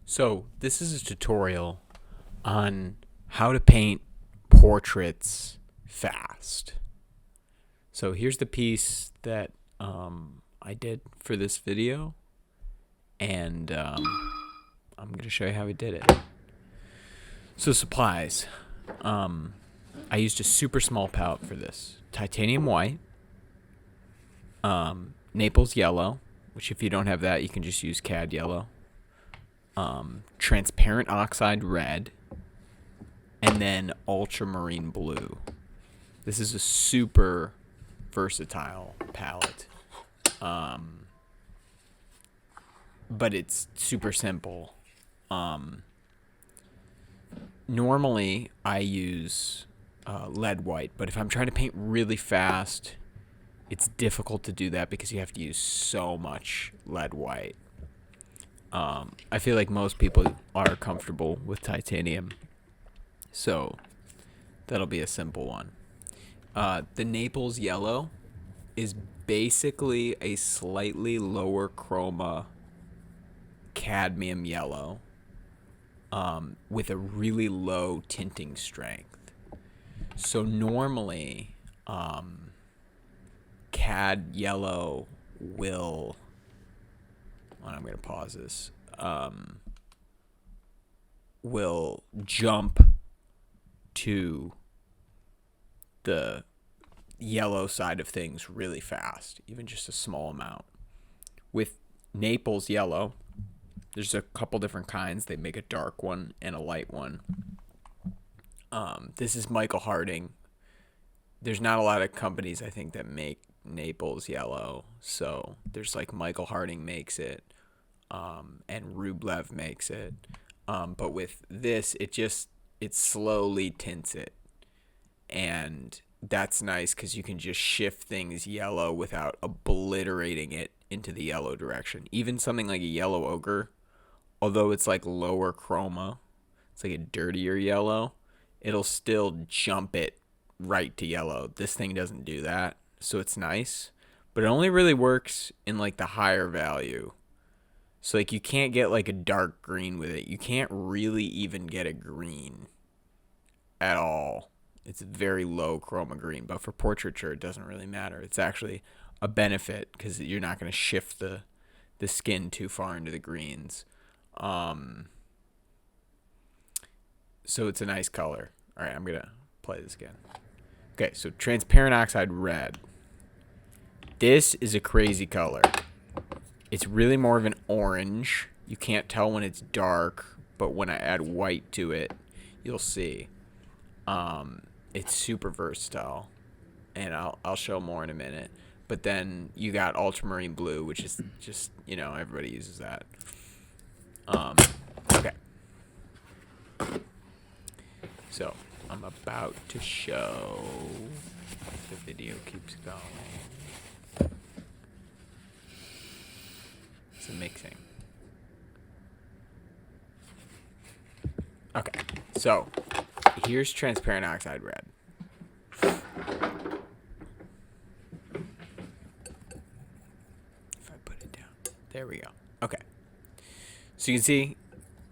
So this is a tutorial on how to paint portraits fast. So here's the piece that I did for this video, and I'm going to show you how I did it. So supplies. I used a super small palette for this. Titanium white, Naples yellow, which if you don't have that, you can just use CAD yellow. Transparent oxide red, and then ultramarine blue. This is a super versatile palette, but it's super simple. Normally I use lead white, but if I'm trying to paint really fast, it's difficult to do that because you have to use so much lead white. I feel like most people are comfortable with titanium, so that'll be a simple one. The Naples yellow is basically a slightly lower chroma cadmium yellow with a really low tinting strength. So normally CAD yellow will... I'm going to pause this. Will jump to the yellow side of things really fast, even just a small amount. With Naples yellow, there's a couple different kinds. They make a dark one and a light one. This is Michael Harding. There's not a lot of companies, I think, that make Naples yellow. So there's like Michael Harding makes it. And Rublev makes it. But with this, it slowly tints it. And that's nice because you can just shift things yellow without obliterating it into the yellow direction. Even something like a yellow ochre, although it's like lower chroma, it's like a dirtier yellow, it'll still jump it right to yellow. This thing doesn't do that, so it's nice. But it only really works in like the higher value. So like you can't get like a dark green with it. You can't really even get a green at all. It's very low chroma green, but for portraiture it doesn't really matter. It's actually a benefit because you're not going to shift the skin too far into the greens. So it's a nice color. All right, I'm going to play this again. Okay, so transparent oxide red. This is a crazy color. It's really more of an orange. You can't tell when it's dark, but when I add white to it, you'll see. It's super versatile, and I'll show more in a minute. But then you got ultramarine blue, which is just, everybody uses that. Okay. So I'm about to show. The video keeps going. It's mixing. Okay, so here's transparent oxide red. If I put it down, there we go. Okay, so you can see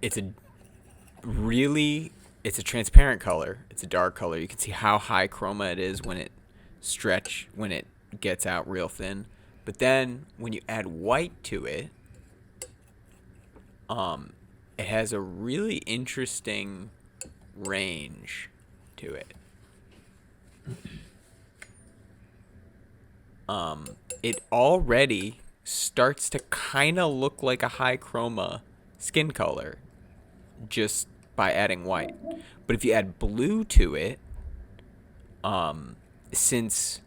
it's a transparent color. It's a dark color. You can see how high chroma it is when it gets out real thin. But then when you add white to it, it has a really interesting range to it. It already starts to kind of look like a high chroma skin color just by adding white. But if you add blue to it, since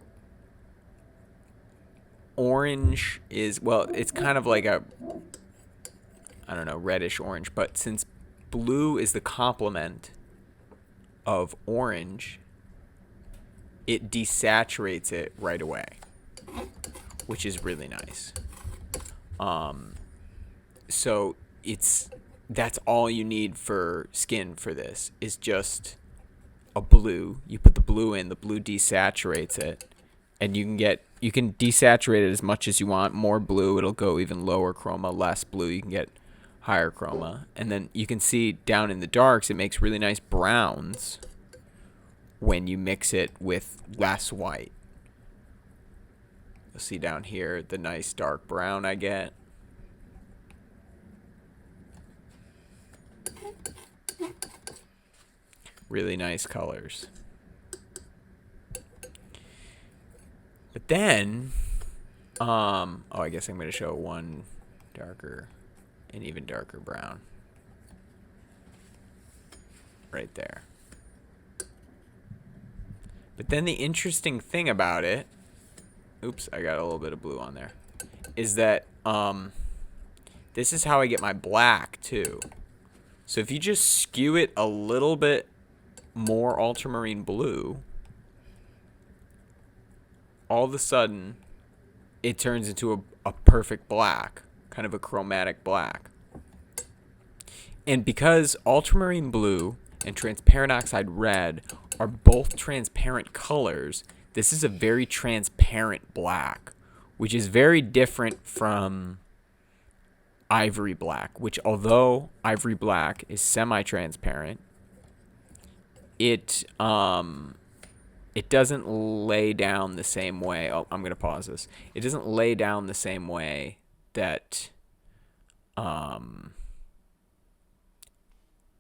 orange is, well, it's kind of like a, I don't know, reddish orange, but since blue is the complement of orange, it desaturates it right away, which is really nice. So that's all you need for skin for this is just a blue. You put the blue in, the blue desaturates it, and you can desaturate it as much as you want. More blue, it'll go even lower chroma. Less blue, you can get higher chroma. And then you can see down in the darks, it makes really nice browns when you mix it with less white. You'll see down here the nice dark brown I get. Really nice colors. But then, I guess I'm going to show one darker, an even darker brown. Right there. But then the interesting thing about it, oops, I got a little bit of blue on there, is that this is how I get my black too. So if you just skew it a little bit more ultramarine blue, all of a sudden it turns into a perfect black, kind of a chromatic black. And because ultramarine blue and transparent oxide red are both transparent colors, this is a very transparent black, which is very different from ivory black, which although ivory black is semi-transparent, it doesn't lay down the same way. Oh, I'm going to pause this. It doesn't lay down the same way that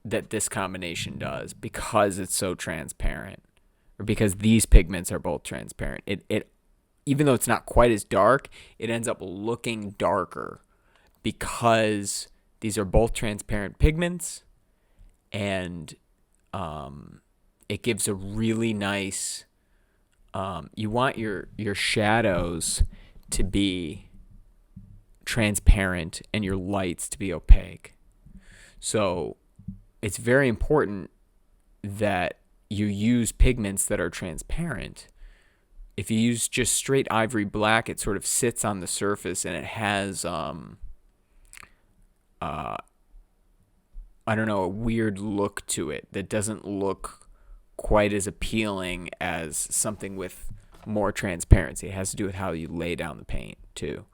that this combination does, because it's so transparent, or because these pigments are both transparent. It even though it's not quite as dark, it ends up looking darker because these are both transparent pigments, and it gives a really nice, you want your shadows to be transparent and your lights to be opaque. So it's very important that you use pigments that are transparent. If you use just straight ivory black, it sort of sits on the surface and it has, I don't know, a weird look to it that doesn't look quite as appealing as something with more transparency. It has to do with how you lay down the paint too.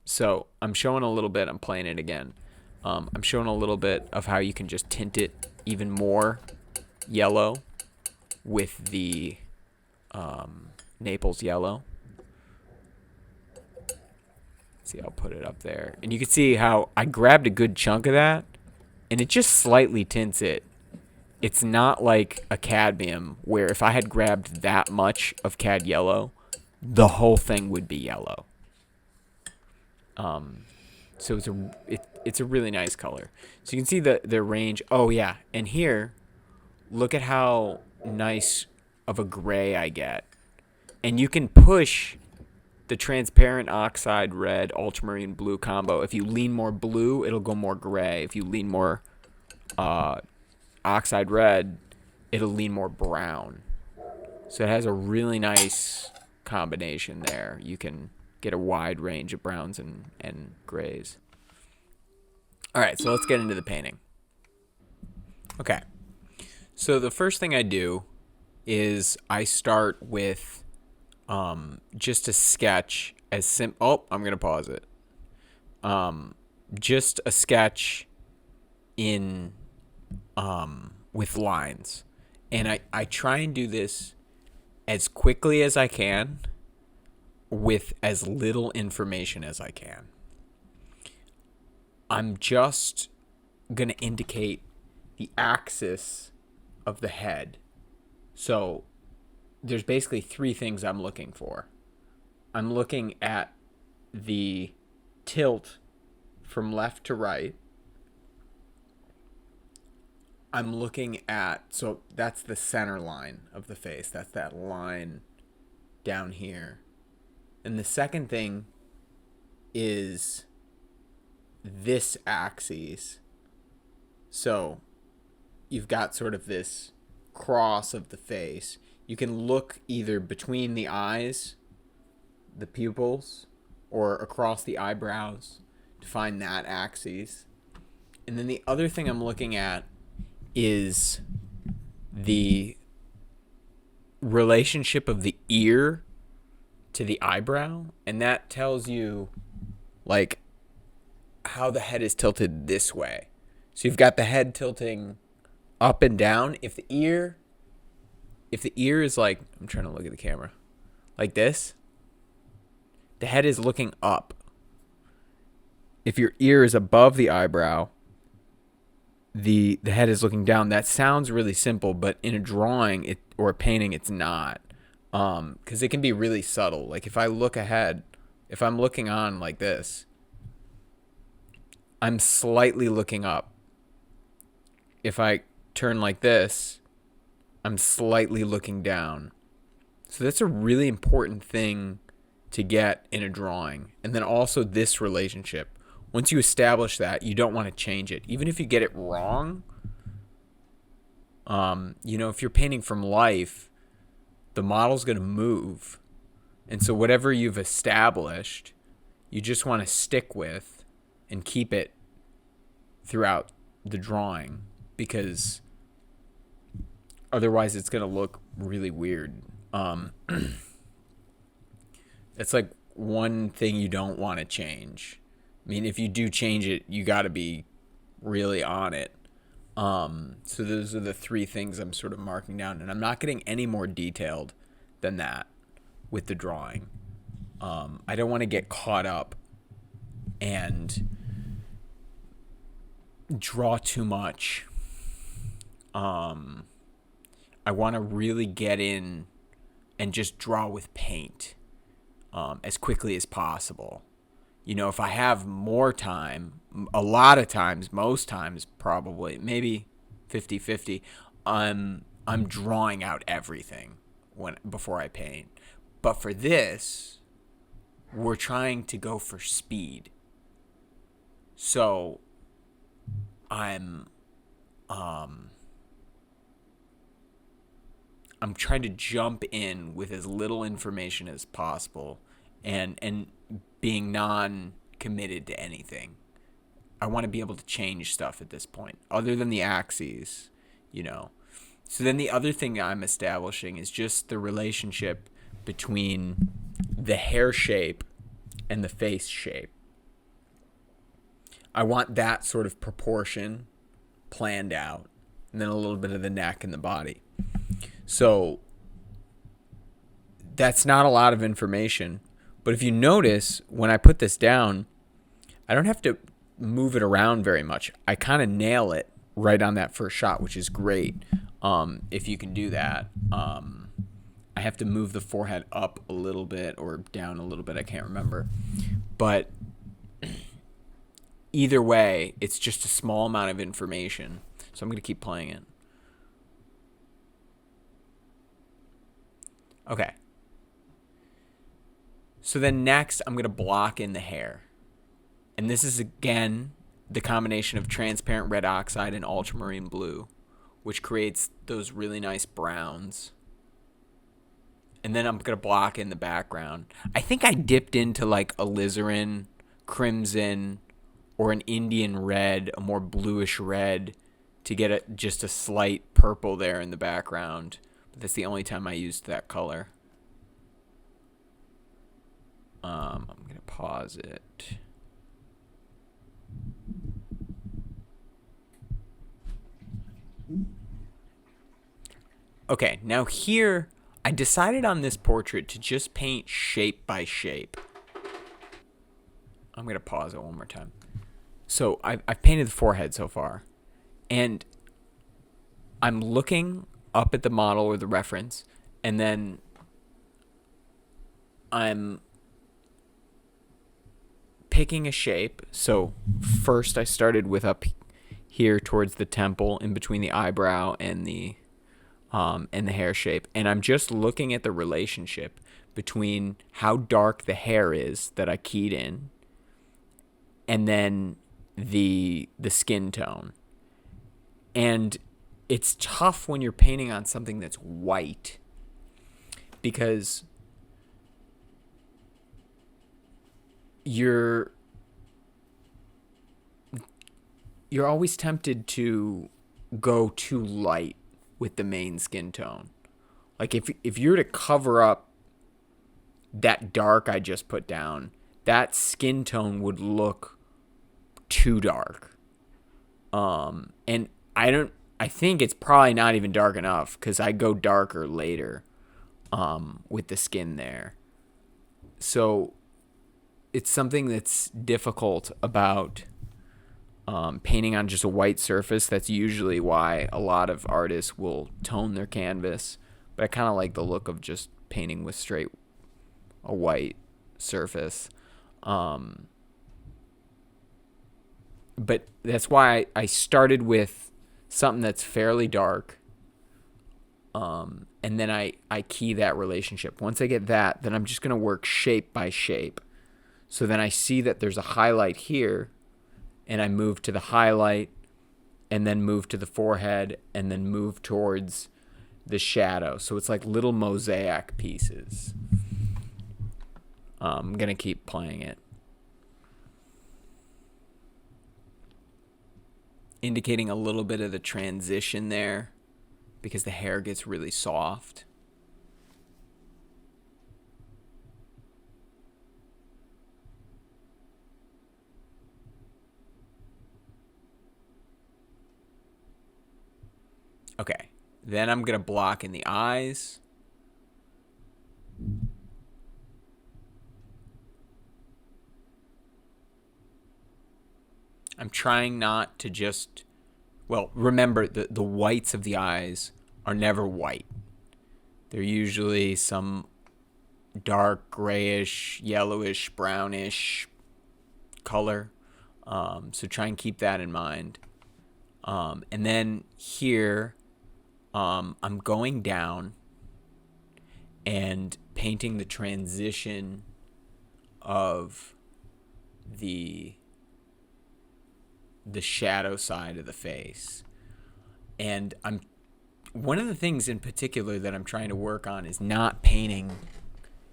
So I'm showing a little bit, I'm playing it again. I'm showing a little bit of how you can just tint it even more yellow with the Naples yellow. See, I'll put it up there. And you can see how I grabbed a good chunk of that, and it just slightly tints it. It's not like a cadmium, where if I had grabbed that much of cad yellow, the whole thing would be yellow. So it's a really nice color. So you can see the range. Oh yeah, and here, look at how nice of a gray I get. And you can push the transparent oxide red ultramarine blue combo. If you lean more blue, it'll go more gray. If you lean more oxide red, it'll lean more brown. So it has a really nice combination there. You can get a wide range of browns and grays. All right, so let's get into the painting. Okay, so the first thing I do is I start with just a sketch as I'm gonna pause it. Just a sketch in with lines, and I try and do this as quickly as I can with as little information as I can. I'm just going to indicate the axis of the head. So there's basically three things I'm looking for. I'm looking at the tilt from left to right. I'm looking at, so that's the center line of the face. That's that line down here. And the second thing is this axis. So you've got sort of this cross of the face. You can look either between the eyes, the pupils, or across the eyebrows to find that axis. And then the other thing I'm looking at is the relationship of the ear to the eyebrow, and that tells you like how the head is tilted this way. So you've got the head tilting up and down. If the ear is like, I'm trying to look at the camera, like this, the head is looking up. If your ear is above the eyebrow, the head is looking down. That sounds really simple, but in a drawing or a painting, it's not. Because it can be really subtle. Like if I look ahead, if I'm looking on like this, I'm slightly looking up. If I turn like this, I'm slightly looking down. So that's a really important thing to get in a drawing. And then also this relationship. Once you establish that, you don't want to change it. Even if you get it wrong, if you're painting from life, the model's going to move. And so whatever you've established, you just want to stick with and keep it throughout the drawing, because otherwise it's going to look really weird. That's like one thing you don't want to change. I mean, if you do change it, you got to be really on it. So those are the three things I'm sort of marking down, and I'm not getting any more detailed than that with the drawing. I don't want to get caught up and draw too much. I want to really get in and just draw with paint as quickly as possible. If I have more time, a lot of times, most times probably, maybe 50-50, I'm drawing out everything before I paint. But for this, we're trying to go for speed. So I'm trying to jump in with as little information as possible and being non-committed to anything. I want to be able to change stuff at this point, other than the axes, So then the other thing I'm establishing is just the relationship between the hair shape and the face shape. I want that sort of proportion planned out, and then a little bit of the neck and the body. So that's not a lot of information. But if you notice, when I put this down, I don't have to move it around very much. I kind of nail it right on that first shot, which is great. If you can do that. I have to move the forehead up a little bit or down a little bit. I can't remember. But either way, it's just a small amount of information. So I'm going to keep playing it. Okay. So then next, I'm going to block in the hair. And this is, again, the combination of transparent red oxide and ultramarine blue, which creates those really nice browns. And then I'm going to block in the background. I think I dipped into like alizarin, crimson, or an Indian red, a more bluish red, to get just a slight purple there in the background. But that's the only time I used that color. I'm going to pause it. Okay, now here, I decided on this portrait to just paint shape by shape. I'm going to pause it one more time. So I've painted the forehead so far, and I'm looking up at the model or the reference, and then I'm picking a shape. So first I started with up here towards the temple, in between the eyebrow and the hair shape, and I'm just looking at the relationship between how dark the hair is that I keyed in, and then the skin tone. And it's tough when you're painting on something that's white, because you're always tempted to go too light with the main skin tone. Like if you're to cover up that dark I just put down, that skin tone would look too dark. And I think it's probably not even dark enough because I go darker later with the skin there. So it's something that's difficult about painting on just a white surface. That's usually why a lot of artists will tone their canvas. But I kind of like the look of just painting with a white surface. But that's why I started with something that's fairly dark. And then I key that relationship. Once I get that, then I'm just going to work shape by shape. So then I see that there's a highlight here, and I move to the highlight, and then move to the forehead, and then move towards the shadow. So it's like little mosaic pieces. I'm going to keep playing it. Indicating a little bit of the transition there because the hair gets really soft. Okay, then I'm going to block in the eyes. I'm trying not to just, well, remember the whites of the eyes are never white. They're usually some dark grayish, yellowish, brownish color. So try and keep that in mind. And then here, I'm going down and painting the transition of the shadow side of the face. And one of the things in particular that I'm trying to work on is not painting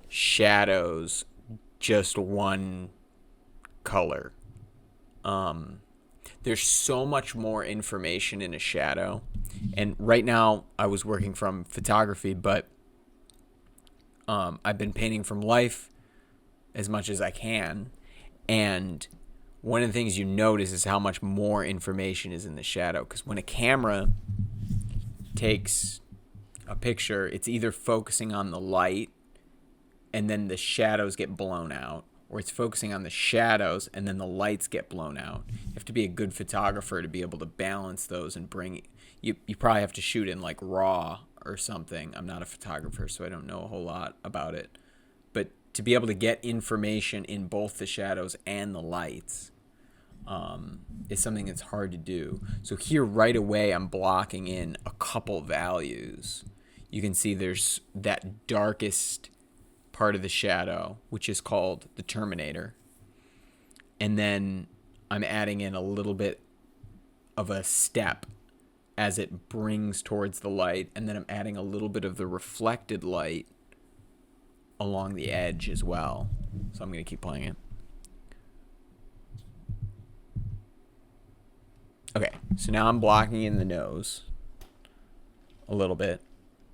shadows just one color. There's so much more information in a shadow. And right now I was working from photography, but I've been painting from life as much as I can. And one of the things you notice is how much more information is in the shadow. Because when a camera takes a picture, it's either focusing on the light and then the shadows get blown out, or it's focusing on the shadows and then the lights get blown out. You have to be a good photographer to be able to balance those and bring it. You probably have to shoot in like RAW or something. I'm not a photographer, so I don't know a whole lot about it. But to be able to get information in both the shadows and the lights is something that's hard to do. So here right away I'm blocking in a couple values. You can see there's that darkest part of the shadow, which is called the terminator. And then I'm adding in a little bit of a step as it brings towards the light. And then I'm adding a little bit of the reflected light along the edge as well. So I'm going to keep playing it. Okay, so now I'm blocking in the nose a little bit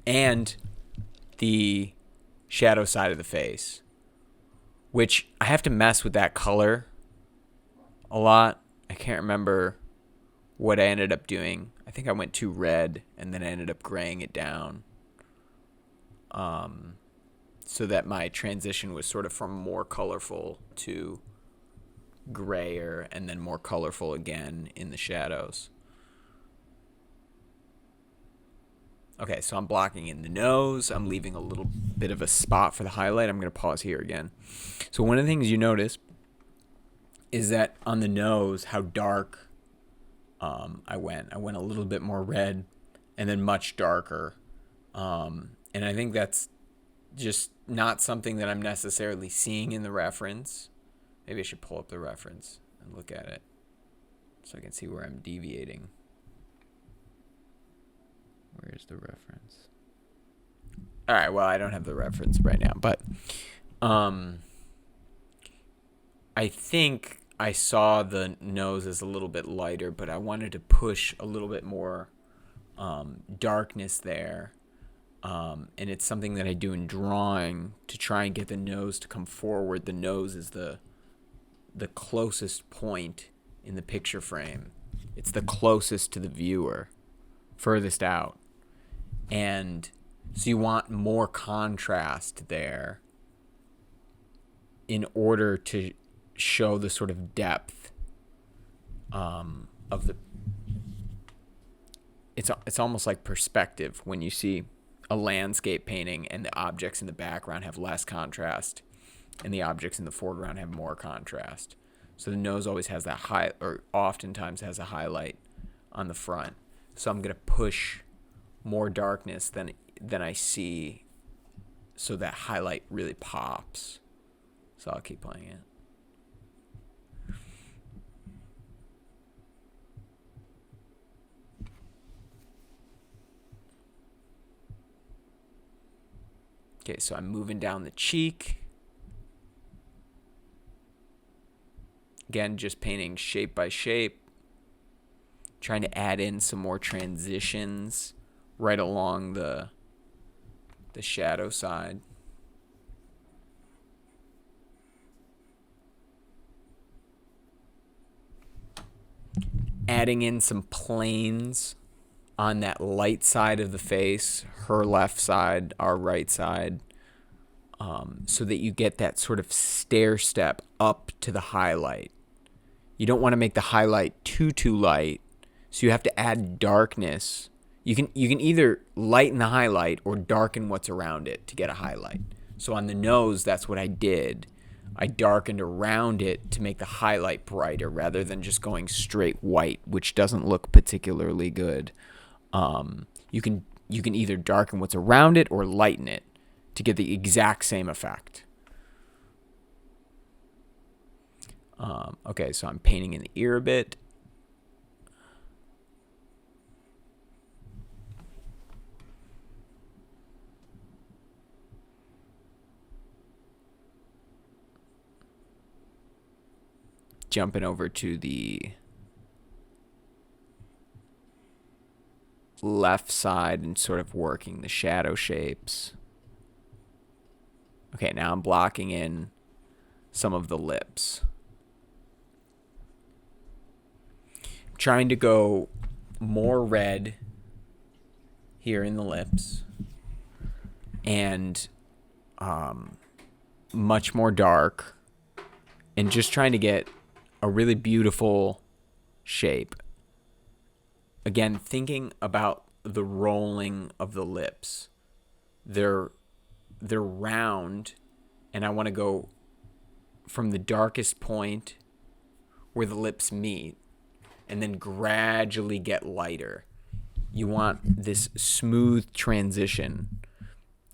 and the shadow side of the face, which I have to mess with that color a lot. I can't remember what I ended up doing. I think I went too red and then I ended up graying it down so that my transition was sort of from more colorful to grayer and then more colorful again in the shadows. Okay, so I'm blocking in the nose. I'm leaving a little bit of a spot for the highlight. I'm going to pause here again. So one of the things you notice is that on the nose, how dark I went. I went a little bit more red and then much darker. And I think that's just not something that I'm necessarily seeing in the reference. Maybe I should pull up the reference and look at it so I can see where I'm deviating. Where's the reference? All right, well, I don't have the reference right now, but I think I saw the nose as a little bit lighter, but I wanted to push a little bit more darkness there. And it's something that I do in drawing to try and get the nose to come forward. The nose is the closest point in the picture frame. It's the closest to the viewer, furthest out. And so you want more contrast there in order to show the sort of depth of the... It's almost like perspective when you see a landscape painting and the objects in the background have less contrast and the objects in the foreground have more contrast. So the nose always has that high, or oftentimes has a highlight on the front. So I'm going to push more darkness than I see, so that highlight really pops. So I'll keep playing it. Okay, so I'm moving down the cheek. Again, just painting shape by shape. Trying to add in some more transitions right along the shadow side. Adding in some planes on that light side of the face, her left side, our right side, so that you get that sort of stair step up to the highlight. You don't want to make the highlight too light, so you have to add darkness. You can either lighten the highlight or darken what's around it to get a highlight. So on the nose, that's what I did. I darkened around it to make the highlight brighter rather than just going straight white, which doesn't look particularly good. You can either darken what's around it or lighten it to get the exact same effect. Okay, so I'm painting in the ear a bit. Jumping over to the left side and sort of working the shadow shapes. Okay, now I'm blocking in some of the lips. I'm trying to go more red here in the lips and much more dark, and just trying to get a really beautiful shape. Again, thinking about the rolling of the lips. They're round, and I want to go from the darkest point where the lips meet and then gradually get lighter. You want this smooth transition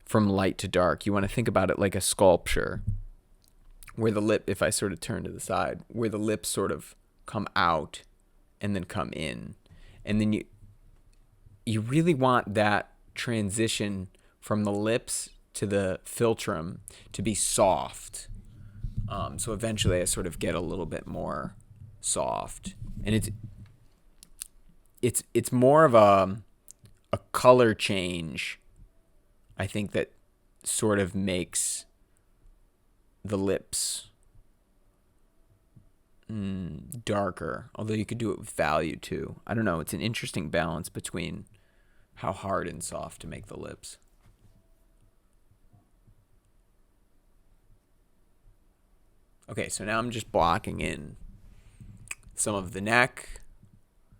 from light to dark. You want to think about it like a sculpture where the lip, if I sort of turn to the side, where the lips sort of come out and then come in. And then you really want that transition from the lips to the philtrum to be soft. So eventually I sort of get a little bit more soft. And it's more of a color change, I think, that sort of makes the lips darker, although you could do it with value too. I don't know. It's an interesting balance between how hard and soft to make the lips. Okay, so now I'm just blocking in some of the neck,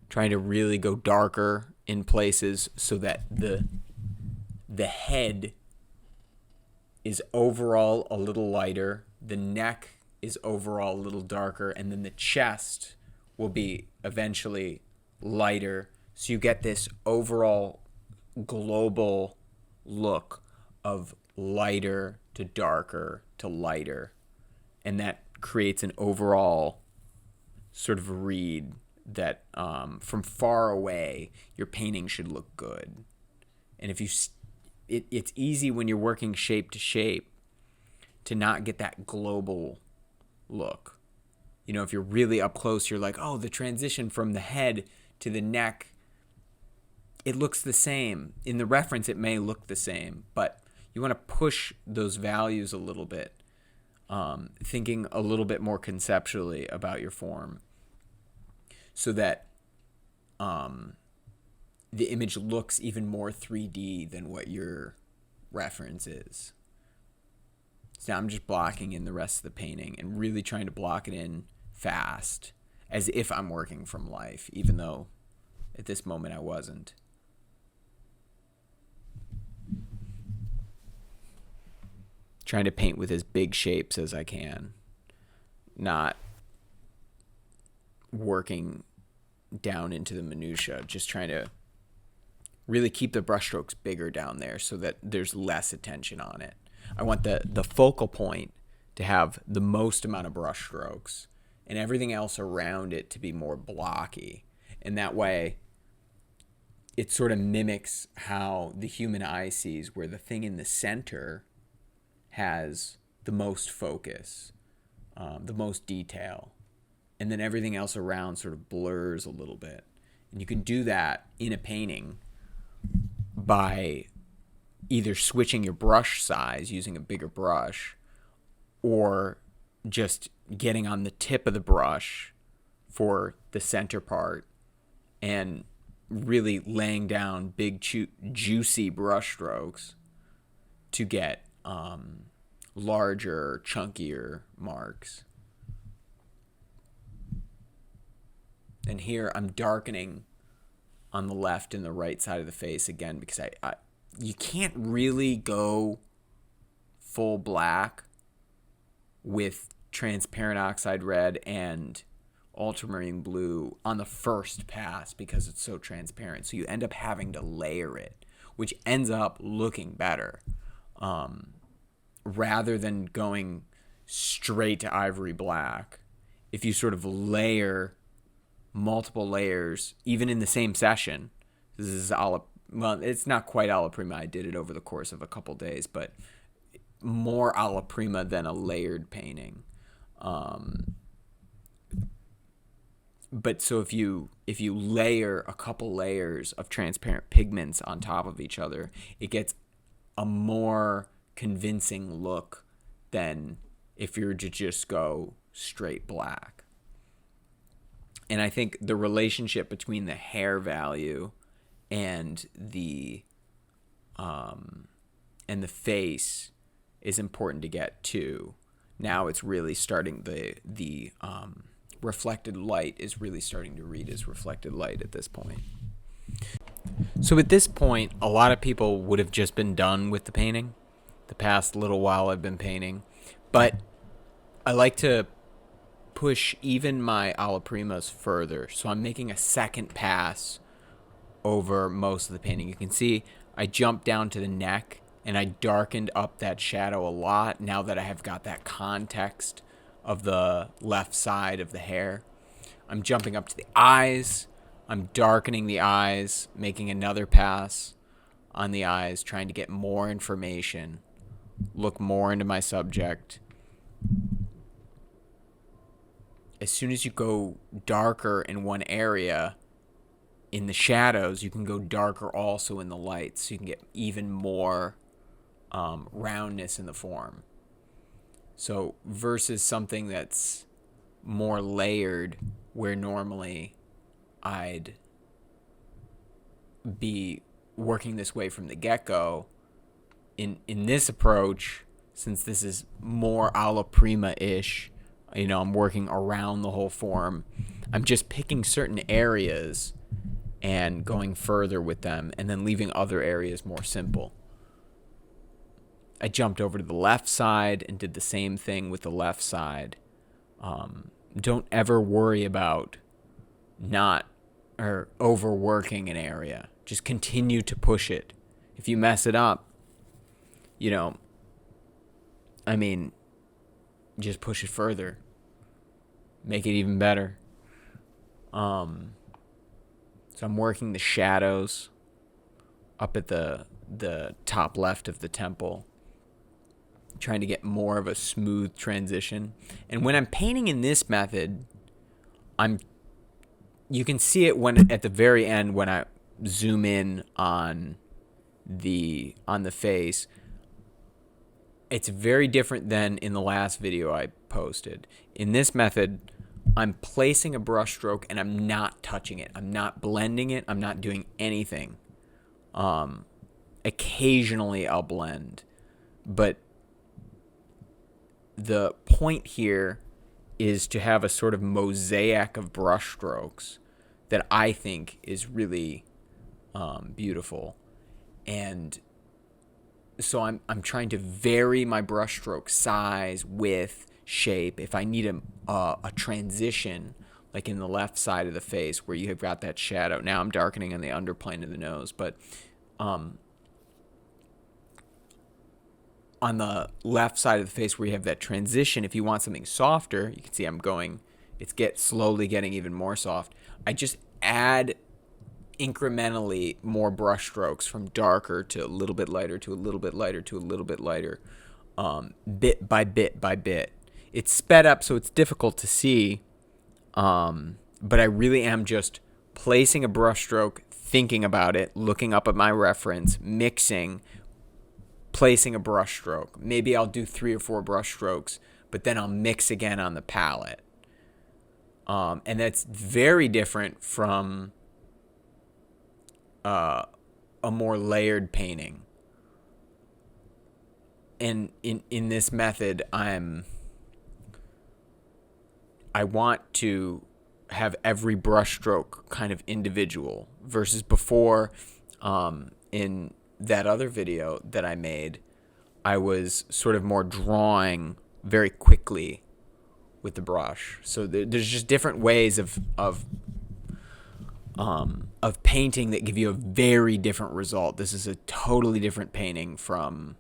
trying to really go darker in places so that the head is overall a little lighter, the neck is overall a little darker, and then the chest will be eventually lighter. So you get this overall global look of lighter to darker to lighter. And that creates an overall sort of read that from far away, your painting should look good. And if you... It's easy when you're working shape to shape to not get that global look. You know, if you're really up close, you're like, oh, the transition from the head to the neck, it looks the same. In the reference, it may look the same, but you want to push those values a little bit, thinking a little bit more conceptually about your form. so that the image looks even more 3D than what your reference is. So now I'm just blocking in the rest of the painting and really trying to block it in fast, as if I'm working from life, even though at this moment I wasn't. Trying to paint with as big shapes as I can, not working down into the minutia, just trying to really keep the brushstrokes bigger down there so that there's less attention on it. I want the focal point to have the most amount of brushstrokes and everything else around it to be more blocky. And that way it sort of mimics how the human eye sees, where the thing in the center has the most focus, the most detail, and then everything else around sort of blurs a little bit. And you can do that in a painting by either switching your brush size, using a bigger brush, or just getting on the tip of the brush for the center part and really laying down big, juicy brush strokes to get larger, chunkier marks. And here I'm darkening on the left and the right side of the face again, because you can't really go full black with transparent oxide red and ultramarine blue on the first pass because it's so transparent. So you end up having to layer it, which ends up looking better. Rather than going straight to ivory black, if you sort of layer multiple layers, even in the same session, this is well, it's not quite alla prima. I did it over the course of a couple days, but more alla prima than a layered painting. But so if you layer a couple layers of transparent pigments on top of each other, it gets a more convincing look than if you were to just go straight black. And I think the relationship between the hair value and the face is important to get to. Now it's really starting, the reflected light is really starting to read as reflected light at this point. So at this point, a lot of people would have just been done with the painting. The past little while I've been painting, but I like to push even my alla primas further. So I'm making a second pass over most of the painting. You can see I jumped down to the neck and I darkened up that shadow a lot now that I have got that context of the left side of the hair. I'm jumping up to the eyes. I'm darkening the eyes, making another pass on the eyes, trying to get more information, look more into my subject. As soon as you go darker in one area, in the shadows, you can go darker also in the lights, so you can get even more roundness in the form. So versus something that's more layered, where normally I'd be working this way from the get-go, in this approach, since this is more alla prima-ish, I'm working around the whole form. I'm just picking certain areas and going further with them, and then leaving other areas more simple. I jumped over to the left side and did the same thing with the left side. Don't ever worry about not or overworking an area. Just continue to push it. If you mess it up, just push it further. Make it even better. So I'm working the shadows up at the top left of the temple, trying to get more of a smooth transition. And when I'm painting in this method, you can see it when at the very end when I zoom in on the face. It's very different than in the last video I posted. In this method, I'm placing a brush stroke and I'm not touching it. I'm not blending it. I'm not doing anything. Occasionally I'll blend, but the point here is to have a sort of mosaic of brush strokes that I think is really beautiful. And so I'm trying to vary my brushstroke size, width, shape. If I need a transition, like in the left side of the face where you have got that shadow. Now I'm darkening on the underplane of the nose, but on the left side of the face where you have that transition, if you want something softer, you can see it's slowly getting even more soft. I just add incrementally more brush strokes from darker to a little bit lighter to a little bit lighter to a little bit lighter, bit by bit by bit. It's sped up, so it's difficult to see, but I really am just placing a brush stroke, thinking about it, looking up at my reference, mixing, placing a brush stroke. Maybe I'll do 3 or 4 brush strokes, but then I'll mix again on the palette. And that's very different from a more layered painting. And in this method, I want to have every brush stroke kind of individual, versus before, in that other video that I made, I was sort of more drawing very quickly with the brush. So there's just different ways of painting that give you a very different result. This is a totally different painting from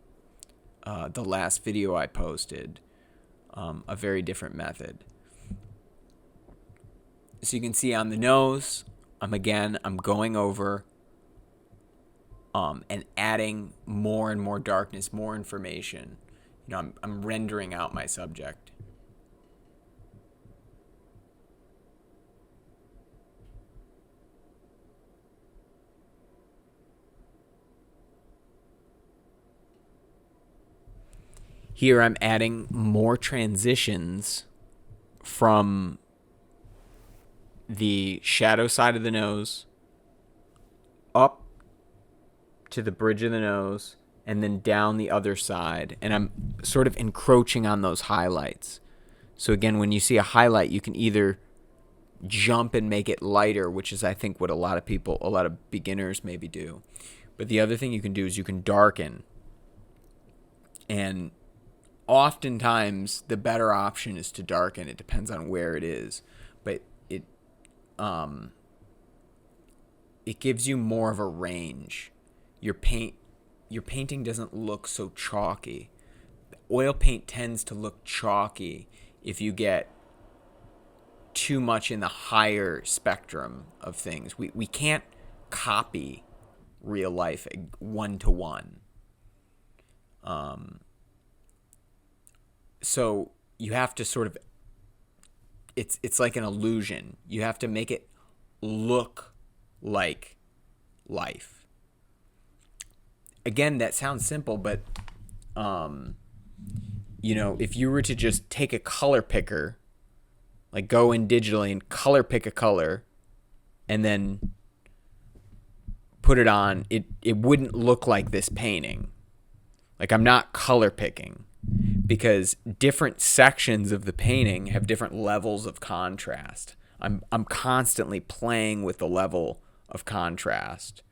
the last video I posted, a very different method. So you can see on the nose, I'm going over and adding more and more darkness, more information. I'm rendering out my subject. Here I'm adding more transitions from the shadow side of the nose up to the bridge of the nose and then down the other side. And I'm sort of encroaching on those highlights. So again, when you see a highlight, you can either jump and make it lighter, which is, I think, what a lot of beginners maybe do. But the other thing you can do is you can darken. And oftentimes the better option is to darken. It depends on where it is, but it gives you more of a range. Your painting doesn't look so chalky. Oil paint tends to look chalky if you get too much in the higher spectrum of things. We can't copy real life one-to-one. So you have to sort of, it's like an illusion. You have to make it look like life. Again, that sounds simple, but if you were to just take a color picker, like go in digitally and color pick a color and then put it on, it wouldn't look like this painting. Like, I'm not color picking, because different sections of the painting have different levels of contrast. I'm constantly playing with the level of contrast.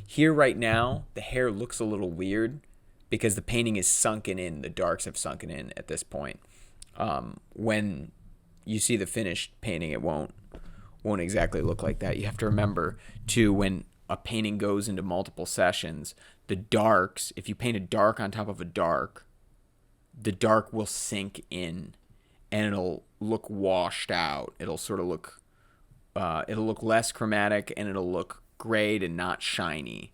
Here right now, the hair looks a little weird because the painting is sunken in. The darks have sunken in at this point. When you see the finished painting, it won't exactly look like that. You have to remember, too, when a painting goes into multiple sessions, the darks, if you paint a dark on top of a dark, the dark will sink in and it'll look washed out. It'll sort of look, it'll look less chromatic and it'll look grayed and not shiny.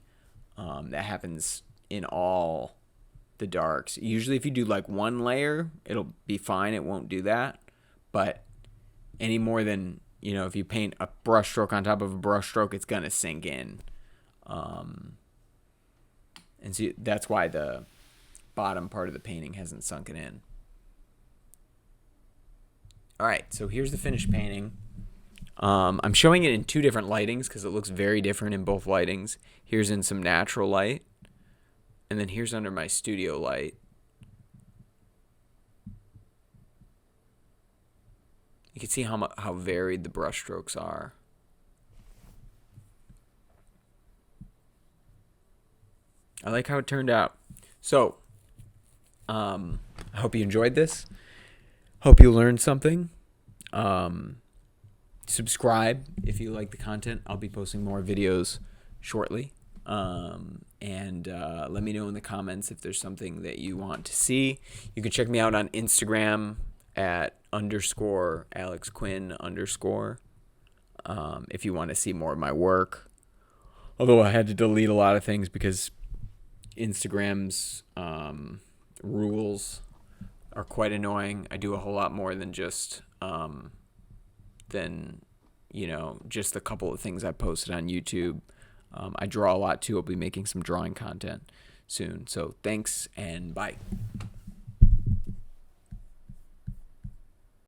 That happens in all the darks. Usually if you do like one layer, it'll be fine. It won't do that. But any more than, if you paint a brush stroke on top of a brush stroke, it's going to sink in. And so that's why the bottom part of the painting hasn't sunken in. All right, so here's the finished painting. I'm showing it in two different lightings because it looks very different in both lightings. Here's in some natural light, and then here's under my studio light. You can see how varied the brush strokes are. I like how it turned out. So, I hope you enjoyed this. Hope you learned something. Subscribe if you like the content. I'll be posting more videos shortly. And let me know in the comments if there's something that you want to see. You can check me out on Instagram at _AlexQuinn_ if you want to see more of my work. Although I had to delete a lot of things because Instagram's rules are quite annoying. I do a whole lot more than just just a couple of things I posted on YouTube. I draw a lot too. I'll be making some drawing content soon. So thanks and bye.